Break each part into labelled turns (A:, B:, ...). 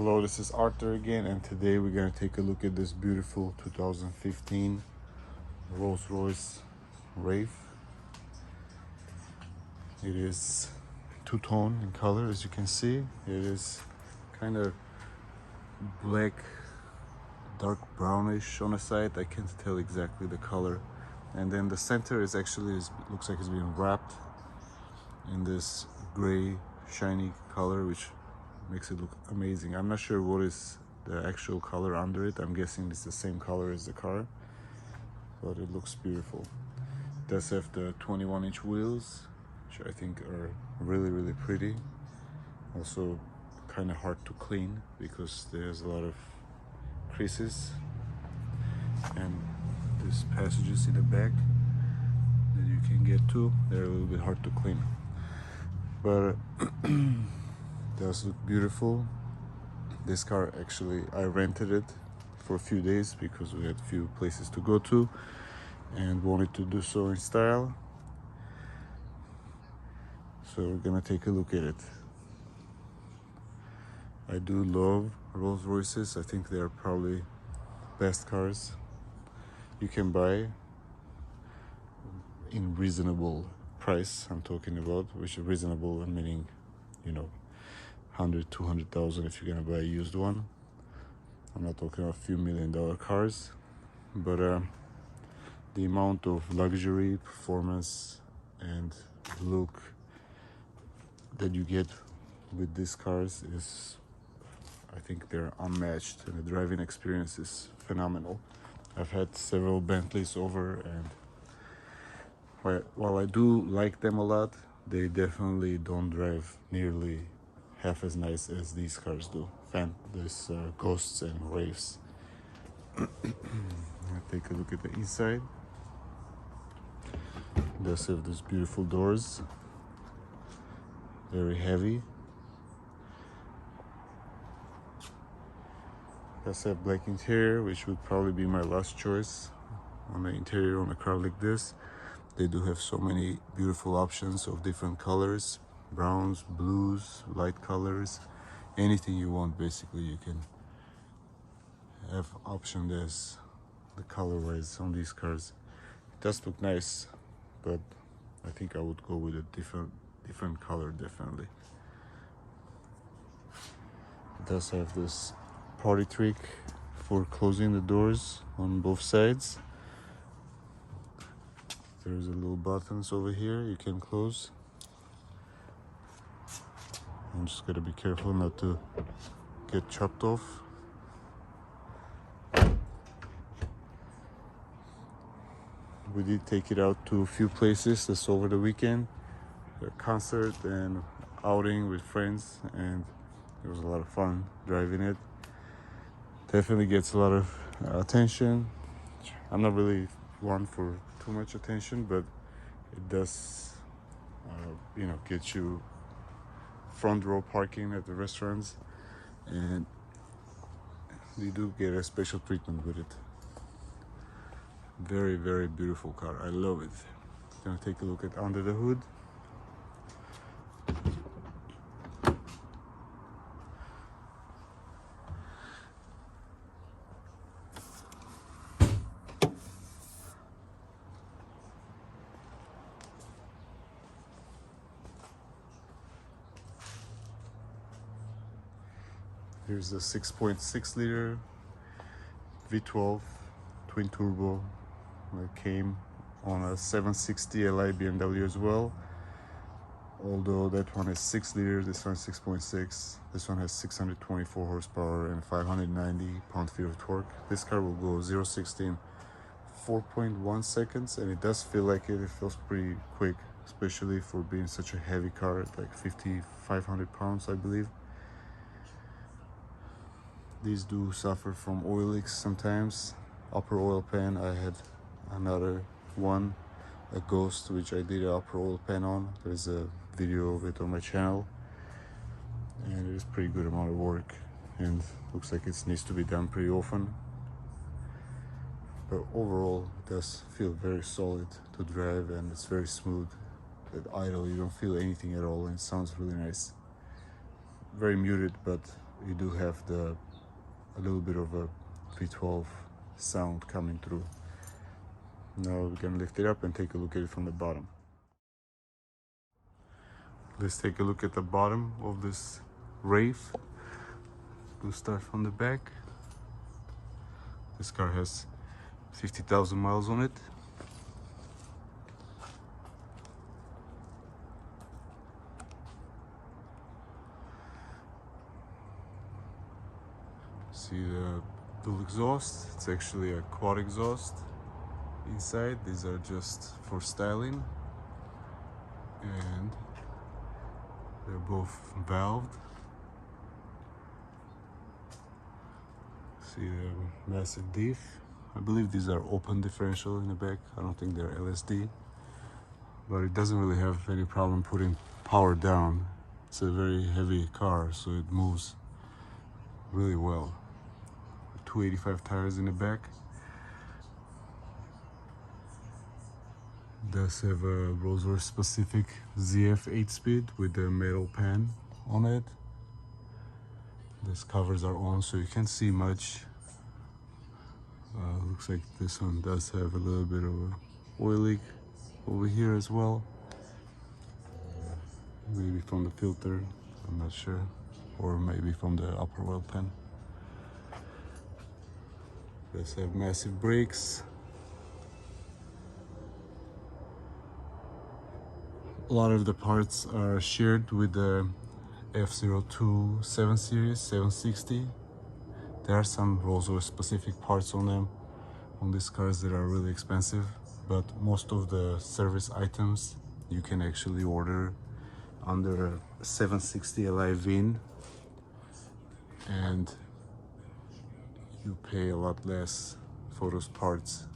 A: Hello, this is Arthur again, and today we're gonna take a look at this beautiful 2015 Rolls-Royce Wraith. It is two-tone in color, as you can see. It is kind of black, dark brownish on the side. I can't tell exactly the color. And then the center is actually looks like it's being wrapped in this gray, shiny color, which makes it look amazing. I'm not sure what is the actual color under it. I'm guessing it's the same color as the car, but it looks beautiful. It does have the 21-inch wheels, which I think are really pretty. Also kind of hard to clean because there's a lot of creases, and there's passages in the back that you can get to. They're a little bit hard to clean, but does look beautiful. This car, actually, I rented it for a few days because we had a few places to go to and wanted to do so in style. So we're gonna take a look at it. I do love Rolls Royces. I think they are probably best cars you can buy in reasonable price. I'm talking about, which is reasonable, meaning, 100, 200,000 if you're gonna buy a used one. I'm not talking about a few $1 million cars, but the amount of luxury, performance, and look that you get with these cars is, I think they're unmatched, and the driving experience is phenomenal. I've had several Bentleys over, and while I do like them a lot, they definitely don't drive nearly half as nice as these cars do. This Ghosts and Wraiths. Take a look at the inside. It does have these beautiful doors, very heavy. It does have black interior, which would probably be my last choice on the interior on a car like this. They do have so many beautiful options of different colors, browns, blues, light colors, anything you want. Basically, you can have optioned as the colorways on these cars. It does look nice, but I think I would go with a different color, definitely. It does have this party trick for closing the doors on both sides. There's a little buttons over here you can close. I'm just gotta be careful not to get chopped off. We did take it out to a few places this over the weekend, a concert and outing with friends, and it was a lot of fun driving it. Definitely gets a lot of attention. I'm not really one for too much attention, but it does, get you front row parking at the restaurants, and you do get a special treatment with it. Very beautiful car. I love it. Gonna take a look at under the hood. Here's the 6.6 liter V12 twin turbo that came on a 760 Li BMW as well. Although that one has 6 liters, this one is 6.6. This one has 624 horsepower and 590 pound-feet of torque. This car will go 0-60 in 4.1 seconds, and it does feel like it. It feels pretty quick, especially for being such a heavy car, like 5,500 pounds, I believe. These do suffer from oil leaks sometimes. Upper oil pan, I had another one, a Ghost, which I did an upper oil pan on. There's a video of it on my channel, and it is pretty good amount of work, and looks like it needs to be done pretty often. But overall, it does feel very solid to drive, and it's very smooth. At idle, you don't feel anything at all, and it sounds really nice. Very muted, but you do have a little bit of a V12 sound coming through. Now we can lift it up and take a look at it from the bottom. Let's take a look at the bottom of this Wraith. We'll start from the back. This car has 50,000 miles on it. See the dual exhaust. It's actually a quad exhaust inside. These are just for styling, and they're both valved. See the massive diff. I believe these are open differential in the back. I don't think they're LSD, but it doesn't really have any problem putting power down. It's a very heavy car, so it moves really well. 285 tires in the back. It does have a Rolls-Royce specific ZF 8-speed with the metal pan on it. These covers are on, so you can't see much. Looks like this one does have a little bit of a oil leak over here as well. Maybe from the filter, I'm not sure, or maybe from the upper oil pan. Does have massive brakes. A lot of the parts are shared with the F02 7 Series 760. There are some Rolls-Royce specific parts on them, on these cars, that are really expensive, but most of the service items you can actually order under a 760 Li VIN, and you pay a lot less for those parts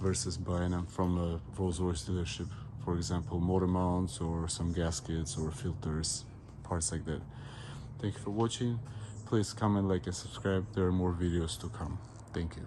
A: versus buying them from a Rolls-Royce dealership. For example, motor mounts or some gaskets or filters, parts like that. Thank you for watching. Please comment, like, and subscribe. There are more videos to come. Thank you.